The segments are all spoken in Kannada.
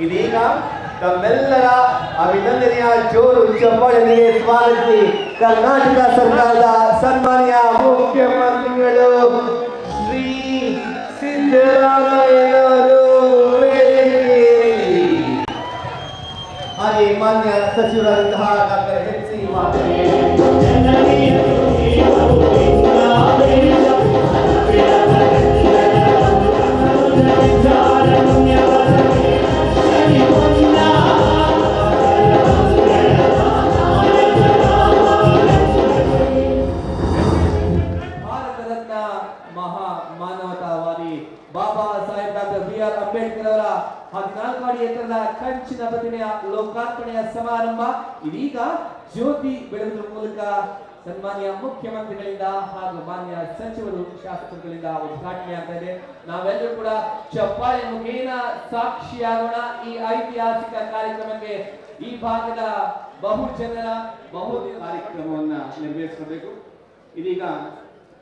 ಇದೀಗ ತಮ್ಮೆಲ್ಲರ ಅಭಿನಂದನೆಯ ಜೋರು ಚಪ್ಪಾಳೆಯೊಂದಿಗೆ ಸ್ವಾಗತಿಸಿ ಕರ್ನಾಟಕ ಸರ್ಕಾರದ ಸನ್ಮಾನ್ಯ ಮುಖ್ಯಮಂತ್ರಿಗಳು ಶ್ರೀ ಸಿದ್ದರಾಮಯ್ಯನವರು ಹಾಗೆ ಮಾನ್ಯ ಸಚಿವರಾದಂತಹ doctor ಎಚ್.ಸಿ. ಮಾನವತಾವಾದಿ Baba Saheb doctor B R. Ambedkar ಅವರ 14 ಅಡಿ ಎತ್ತರದ ಕಂಚಿನ ಪ್ರತಿಮೆಯ ಲೋಕಾರ್ಪಣೆಯ ಸಮಾರಂಭ ಇದೀಗ ಜ್ಯೋತಿ ಬೆಳಗುವ ಮೂಲಕ ಸನ್ಮಾನ್ಯ ಮುಖ್ಯಮಂತ್ರಿಗಳಿಂದ ಹಾಗೂ ಮಾನ್ಯ ಸಚಿವರು ಶಾಸಕರುಗಳಿಂದ ಉದ್ಘಾಟನೆ ಆಗ್ತಾ ಇದೆ. ನಾವೆಲ್ಲರೂ ಕೂಡ ಚಪ್ಪಾಳೆ ಮುಖೇನ ಸಾಕ್ಷಿಯಾಗೋಣ ಈ ಐತಿಹಾಸಿಕ ಕಾರ್ಯಕ್ರಮಕ್ಕೆ. ಈ ಭಾಗದ ಬಹುಜನರ ಬಹುದಿನ ಕಾರ್ಯಕ್ರಮವನ್ನ ನೆರವೇರಿಸಬೇಕು. ಇದೀಗ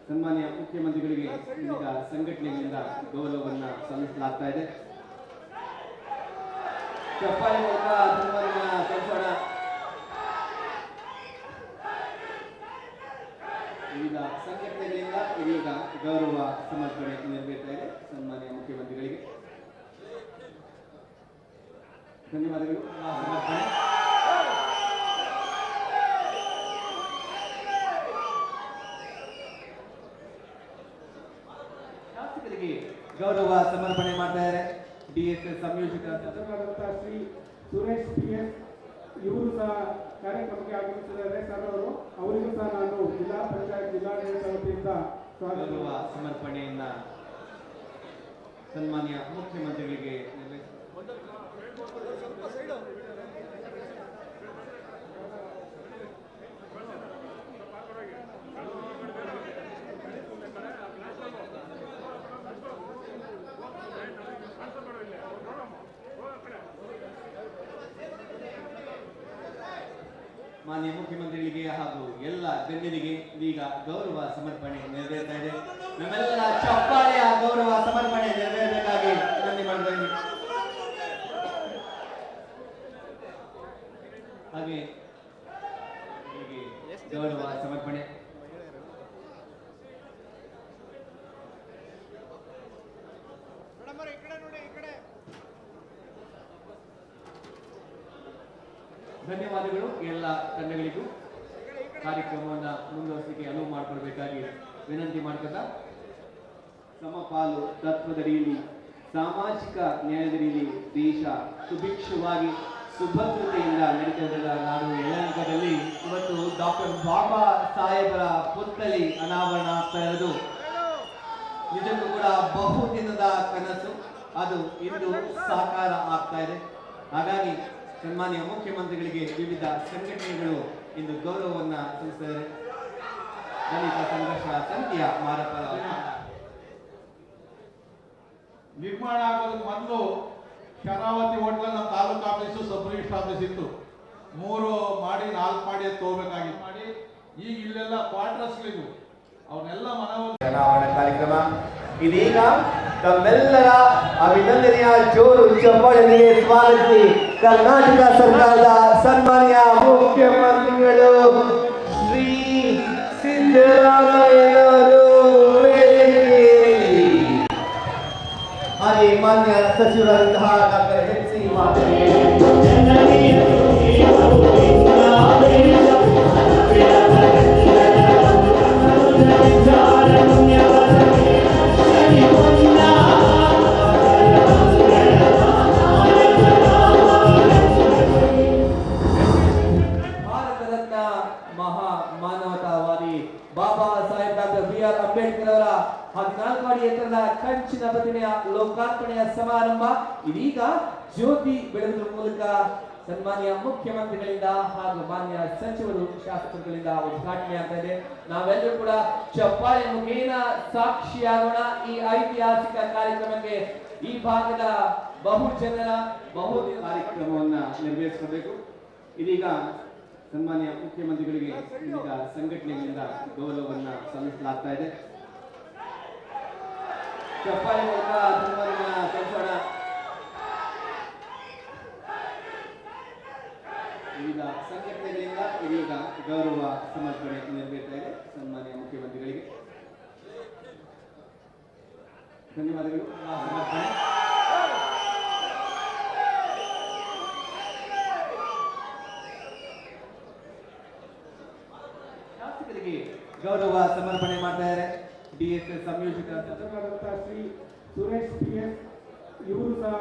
ಸನ್ಮಾನ್ಯ ಮುಖ್ಯಮಂತ್ರಿಗಳಿಗೆ ವಿವಿಧ ಸಂಘಟನೆಗಳಿಂದ ಗೌರವವನ್ನ ಸಲ್ಲಿಸಲಾಗ್ತಾ ಇದೆ. ಚಪ್ಪಾಳೆ ಮೂಲಕ ಸನ್ಮಾನ ಕಲಿಸೋಣ. ವಿವಿಧ ಸಂಘಟನೆಗಳಿಂದ ಇದೀಗ ಗೌರವ ಸಮರ್ಪಣೆ ನೆರವೇರ್ತಾ ಇದೆ ಸನ್ಮಾನ್ಯ ಮುಖ್ಯಮಂತ್ರಿಗಳಿಗೆ. ಧನ್ಯವಾದಗಳು. ಸಮರ್ಪಣೆ ಶಾಸಕರಿಗೆ ಗೌರವ ಸಮರ್ಪಣೆ ಮಾಡ್ತಾ ಇದ್ದಾರೆ. ಡಿಎಸ್ಎಸ್ ಸಂಯೋಜಕ ಶ್ರೀ ಸುರೇಶ್ ಪಿಎಸ್ ಇವರು ಸಹ ಕಾರ್ಯಕ್ರಮಕ್ಕೆ ಆಗಮಿಸಿದ್ದಾರೆ. ಸರ್ ಅವರಿಗೂ ಸಹ ನಾನು ಜಿಲ್ಲಾ ಪಂಚಾಯತ್ ಜಿಲ್ಲಾಡಳಿತ ವತಿಯಿಂದ ಗೌರವ ಸಮರ್ಪಣೆಯನ್ನ ಸನ್ಮಾನ್ಯ ಮುಖ್ಯಮಂತ್ರಿಗಳಿಗೆ ಮಾನ್ಯ ಮುಖ್ಯಮಂತ್ರಿಗಳಿಗೆ ಹಾಗೂ ಎಲ್ಲ ಗಣ್ಯರಿಗೆ ಈಗ ಗೌರವ ಸಮರ್ಪಣೆ ನೆರವೇರ್ತಾ ಇದೆ. ನಮ್ಮೆಲ್ಲರ ಚಪ್ಪಾಳೆಯ ಗೌರವ ಸಮರ್ಪಣೆ ನೆರವೇರಬೇಕಾಗಿ ವಿನಂತಿ ಮಾಡ್ತಾ ಇದ್ದೀನಿ. ಹಾಗೆ ಗೌರವ ಸಮರ್ಪಣೆ ಧನ್ಯವಾದಗಳು. ಎಲ್ಲ ತಂಡಗಳಿಗೂ ಕಾರ್ಯಕ್ರಮವನ್ನು ಮುಂದುವರಿಸಲಿಕ್ಕೆ ಅನುವು ಮಾಡಿಕೊಡ್ಬೇಕಾಗಿ ವಿನಂತಿ ಮಾಡ್ಕೊತಾ, ಸಮಪಾಲು ತತ್ವದಡಿಯಲ್ಲಿ ಸಾಮಾಜಿಕ ನ್ಯಾಯದಡಿಯಲ್ಲಿ ದೇಶ ಸುಭಿಕ್ಷವಾಗಿ ಸುಭದ್ರತೆಯಿಂದ ನಡೀತಿರುವ ನಾಡು ಯಲಹಂಕದಲ್ಲಿ ಇವತ್ತು ಡಾಕ್ಟರ್ ಬಾಬಾ ಸಾಹೇಬರ ಪುತ್ಥಳಿ ಅನಾವರಣ ಆಗ್ತಾ ಇರೋದು ನಿಜಕ್ಕೂ ಕೂಡ ಬಹುದಿನದ ಕನಸು. ಅದು ಇಂದು ಸಾಕಾರ ಆಗ್ತಾ ಇದೆ. ಹಾಗಾಗಿ ಸನ್ಮಾನ್ಯ ಮುಖ್ಯಮಂತ್ರಿಗಳಿಗೆ ವಿವಿಧ ಸಂಘಟನೆಗಳು ಇಂದು ಗೌರವವನ್ನ ಸಲ್ಲಿಸಿದ್ದಾರೆ. ದಲಿತ ಸಂಘರ್ಷ ಸಮಿತಿಯ ಮಾರಪ್ಪ ನಿರ್ಮಾಣ ಆಗೋದಕ್ಕೆ ಮೊದಲು ಶರಾವತಿ ಹೋಟ್ಲ ನಮ್ಮ taluk office sub register office ಇತ್ತು. 3 ಮಾಡಿ 4 ಮಾಡಿ ತಗೋಬೇಕಾಗಿತ್ತು. ಮಾಡಿ ಈಗ ಇಲ್ಲೆಲ್ಲ ಕ್ವಾರ್ಟರ್ಸ್ಗಳಿದ್ವು, ಅವನ್ನೆಲ್ಲ ಚುನಾವಣಾ ಕಾರ್ಯಕ್ರಮ ಇದೀಗ ತಮ್ಮೆಲ್ಲರ ಅಭಿನಂದನೆಯ ಜೋರು ಚಪ್ಪಾಳೆಯೊಂದಿಗೆ ಸ್ವಾಗತಿಸಿ ಕರ್ನಾಟಕ ಸರ್ಕಾರದ ಸನ್ಮಾನ್ಯ ಮುಖ್ಯಮಂತ್ರಿಗಳು ಶ್ರೀ ಸಿದ್ದರಾಮಯ್ಯನವರು ಹಾಗೆ ಮಾನ್ಯ ಸಚಿವರಾದಂತಹ doctor ಎಚ್.ಸಿ. ಮಾನವತಾವಾದಿ Baba Saheb doctor B R. Ambedkar ಅವರ 14 ಅಡಿ ಎತ್ತರದ ಕಂಚಿನ ಪ್ರತಿಮೆಯ ಲೋಕಾರ್ಪಣೆಯ ಸಮಾರಂಭ ಇದೀಗ ಜ್ಯೋತಿ ಬೆಳಗುವ ಮೂಲಕ ಸನ್ಮಾನ್ಯ ಮುಖ್ಯಮಂತ್ರಿಗಳಿಂದ ಹಾಗೂ ಮಾನ್ಯ ಸಚಿವರು ಶಾಸಕರುಗಳಿಂದ ಉದ್ಘಾಟನೆ ಆಗ್ತಾ ಇದೆ. ನಾವೆಲ್ಲರೂ ಕೂಡ ಚಪ್ಪಾಳೆ ಮುಖೇನ ಸಾಕ್ಷಿಯಾಗೋಣ ಈ ಐತಿಹಾಸಿಕ ಕಾರ್ಯಕ್ರಮಕ್ಕೆ. ಈ ಭಾಗದ ಬಹುಜನರ ಬಹುದಿನ ಕಾರ್ಯಕ್ರಮವನ್ನ ನೆರವೇರಿಸಬೇಕು. ಇದೀಗ ಸನ್ಮಾನ್ಯ ಮುಖ್ಯಮಂತ್ರಿಗಳಿಗೆ ವಿವಿಧ ಸಂಘಟನೆಗಳಿಂದ ಗೌರವವನ್ನ ಸಲ್ಲಿಸಲಾಗ್ತಾ ಇದೆ. ಚಪ್ಪಾಳೆ ಮೂಲಕ ಸನ್ಮಾನ ಕಲಿಸೋಣ. ವಿವಿಧ ಸಂಘಟನೆಗಳಿಂದ ಇದೀಗ ಗೌರವ ಸಮರ್ಪಣೆ ನೆರವೇರ್ತಾ ಇದೆ. ಸನ್ಮಾನ್ಯ ಮುಖ್ಯಮಂತ್ರಿಗಳಿಗೆ ಧನ್ಯವಾದಗಳು. ಸಮರ್ಪಣೆ ಶಾಸಕರಿಗೆ ಗೌರವ ಸಮರ್ಪಣೆ ಮಾಡ್ತಾ ಇದ್ದಾರೆ. DSS ಸಂಯೋಜಕ ಶಾಸಕರಾದಂತಹ ಶ್ರೀ ಸುರೇಶ್ PS ಇವರು ಸಹ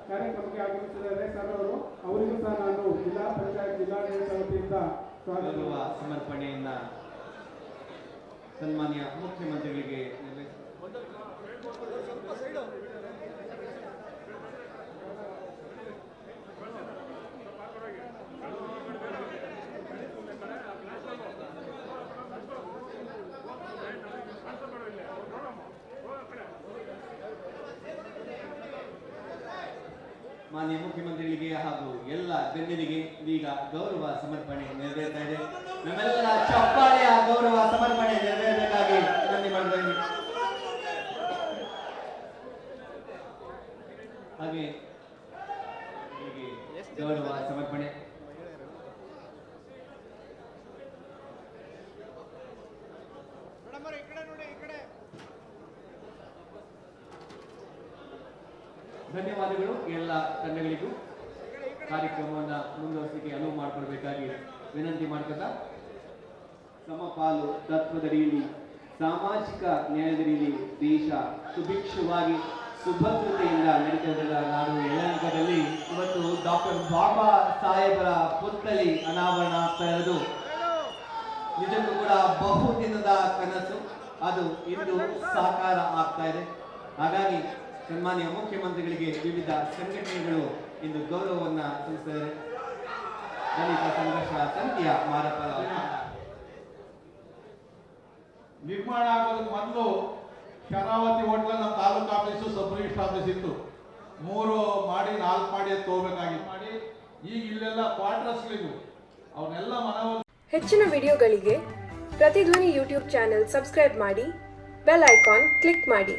ಕಾರ್ಯಕ್ರಮಕ್ಕೆ ಆಗಮಿಸಿದ್ದಾರೆ ಸರ್ ಅವರು. ಅವರಿಗೂ ಸಹ ನಾನು ಜಿಲ್ಲಾ ಪಂಚಾಯತ್ ಜಿಲ್ಲಾಡಳಿತ ವತಿಯಿಂದ ಗೌರವ ಸಮರ್ಪಣೆಯನ್ನ ಸನ್ಮಾನ್ಯ ಮುಖ್ಯಮಂತ್ರಿಗಳಿಗೆ ಮಾನ್ಯ ಮುಖ್ಯಮಂತ್ರಿಗಳಿಗೆ ಹಾಗೂ ಎಲ್ಲ ಗಣ್ಯರಿಗೆ ಇದೀಗ ಗೌರವ ಸಮರ್ಪಣೆ ನೆರವೇರ್ತಾ ಇದೆ. ನಮ್ಮೆಲ್ಲರ ಚಪ್ಪಾಳೆಯ ಗೌರವ ಸಮರ್ಪಣೆ ನೆರವೇರಬೇಕಾಗಿ ವಿನಂತಿ ಮಾಡ್ತಾ ಇದ್ದೀನಿ. ಹಾಗೆ ಗೌರವ ಸಮರ್ಪಣೆ ಧನ್ಯವಾದಗಳು. ಎಲ್ಲ ತಂಡಗಳಿಗೂ ಕಾರ್ಯಕ್ರಮವನ್ನು ಮುಂದುವರಿಸಲಿಕ್ಕೆ ಅನುವು ಮಾಡಿಕೊಡ್ಬೇಕಾಗಿ ವಿನಂತಿ ಮಾಡ್ಕೊತಾ, ಸಮಪಾಲು ತತ್ವದಡಿಯಲ್ಲಿ ಸಾಮಾಜಿಕ ನ್ಯಾಯದಡಿಯಲ್ಲಿ ದೇಶ ಸುಭಿಕ್ಷವಾಗಿ ಸುಭದ್ರತೆಯಿಂದ ನಡೀತಿರುವ ನಾಡು ಯಲಹಂಕದಲ್ಲಿ ಇವತ್ತು ಡಾಕ್ಟರ್ ಬಾಬಾ ಸಾಹೇಬರ ಪುತ್ಥಳಿ ಅನಾವರಣ ಆಗ್ತಾ ಇರೋದು ನಿಜಕ್ಕೂ ಕೂಡ ಬಹುದಿನದ ಕನಸು. ಅದು ಇಂದು ಸಾಕಾರ ಆಗ್ತಾ ಇದೆ. ಹಾಗಾಗಿ ಸನ್ಮಾನ್ಯ ಮುಖ್ಯಮಂತ್ರಿಗಳಿಗೆ ವಿವಿಧ ಸಂಘಟನೆಗಳು ಇಂದು ಗೌರವವನ್ನ ಸಲ್ಲಿಸಿದ್ದಾರೆ. ದಲಿತ ಸಂಘರ್ಷ ಸಮಿತಿಯ ಮಾರಪ್ಪ ನಿರ್ಮಾಣ ಆಗೋದಕ್ಕೆ ಮೊದಲು ಶರಾವತಿ ಹೋಟ್ಲ ನಮ್ಮ taluk office sub register office ಇತ್ತು. 3 ಮಾಡಿ 4 ಮಾಡಿ ತಗೋಬೇಕಾಗಿತ್ತು. ಮಾಡಿ ಈಗ ಇಲ್ಲೆಲ್ಲ ಕ್ವಾರ್ಟರ್ಸ್ಗಳಿದ್ವು, ಅವನ್ನೆಲ್ಲ ಮನವೊಲಿಸಿ. ಹೆಚ್ಚಿನ ವಿಡಿಯೋಗಳಿಗೆ ಪ್ರತಿಧ್ವನಿ ಯೂಟ್ಯೂಬ್ ಚಾನೆಲ್ ಸಬ್ಸ್ಕ್ರೈಬ್ ಮಾಡಿ, ಬೆಲ್ ಐಕಾನ್ ಕ್ಲಿಕ್ ಮಾಡಿ.